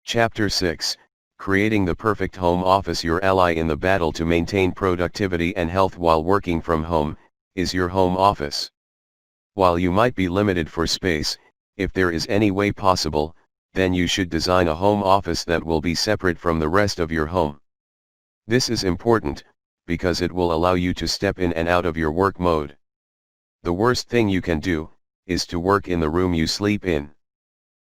Chapter 6, Creating the Perfect Home Office. Your ally in the battle to maintain productivity and health while working from home, is your home office. While you might be limited for space, if there is any way possible, then you should design a home office that will be separate from the rest of your home. This is important, because it will allow you to step in and out of your work mode. The worst thing you can do, is to work in the room you sleep in.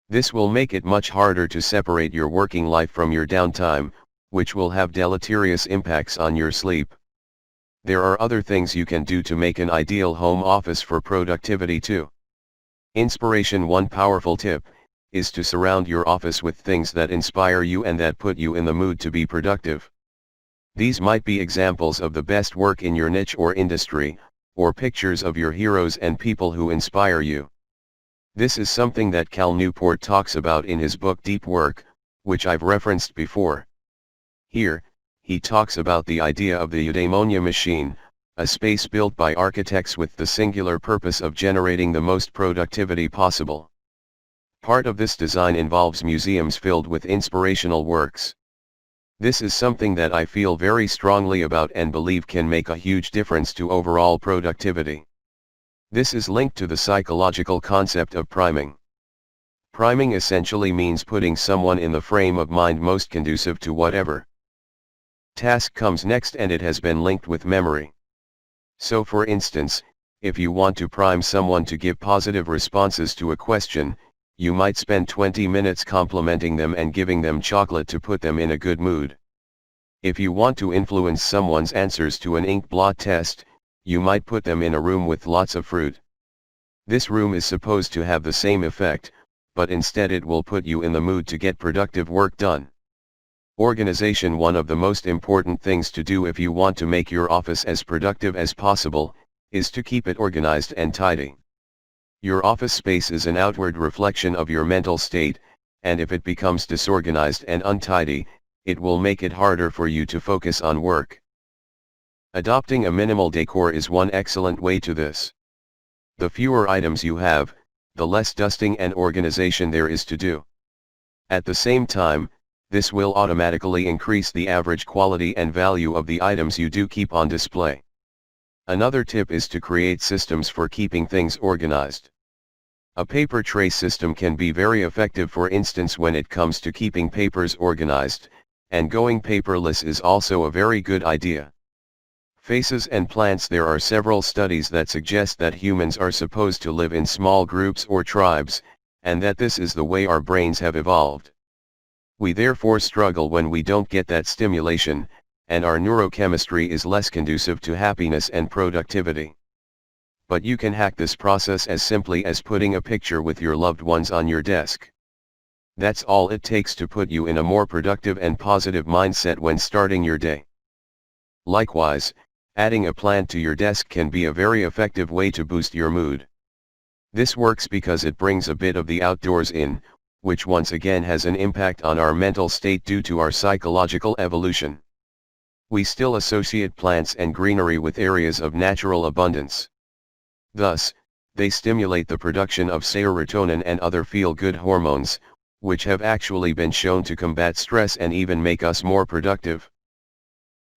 This will make it much harder to separate your working life from your downtime, which will have deleterious impacts on your sleep. There are other things you can do to make an ideal home office for productivity too. Inspiration. One powerful tip is to surround your office with things that inspire you and that put you in the mood to be productive. These might be examples of the best work in your niche or industry, or pictures of your heroes and people who inspire you. This is something that Cal Newport talks about in his book Deep Work, which I've referenced before. Here, he talks about the idea of the eudaimonia machine, a space built by architects with the singular purpose of generating the most productivity possible. Part of this design involves museums filled with inspirational works. This is something that I feel very strongly about and believe can make a huge difference to overall productivity. This is linked to the psychological concept of priming. Priming essentially means putting someone in the frame of mind most conducive to whatever task comes next, and it has been linked with memory. So for instance, if you want to prime someone to give positive responses to a question, you might spend 20 minutes complimenting them and giving them chocolate to put them in a good mood. If you want to influence someone's answers to an ink blot test, you might put them in a room with lots of fruit. This room is supposed to have the same effect, but instead it will put you in the mood to get productive work done. Organization. One of the most important things to do if you want to make your office as productive as possible, is to keep it organized and tidy. Your office space is an outward reflection of your mental state, and if it becomes disorganized and untidy, it will make it harder for you to focus on work. Adopting a minimal decor is one excellent way to this. The fewer items you have, the less dusting and organization there is to do. At the same time, this will automatically increase the average quality and value of the items you do keep on display. Another tip is to create systems for keeping things organized. A paper tray system can be very effective, for instance when it comes to keeping papers organized, and going paperless is also a very good idea. Faces and plants. There are several studies that suggest that humans are supposed to live in small groups or tribes, and that this is the way our brains have evolved. We therefore struggle when we don't get that stimulation, and our neurochemistry is less conducive to happiness and productivity. But you can hack this process as simply as putting a picture with your loved ones on your desk. That's all it takes to put you in a more productive and positive mindset when starting your day. Likewise, adding a plant to your desk can be a very effective way to boost your mood. This works because it brings a bit of the outdoors in, which once again has an impact on our mental state due to our psychological evolution. We still associate plants and greenery with areas of natural abundance. Thus, they stimulate the production of serotonin and other feel-good hormones, which have actually been shown to combat stress and even make us more productive.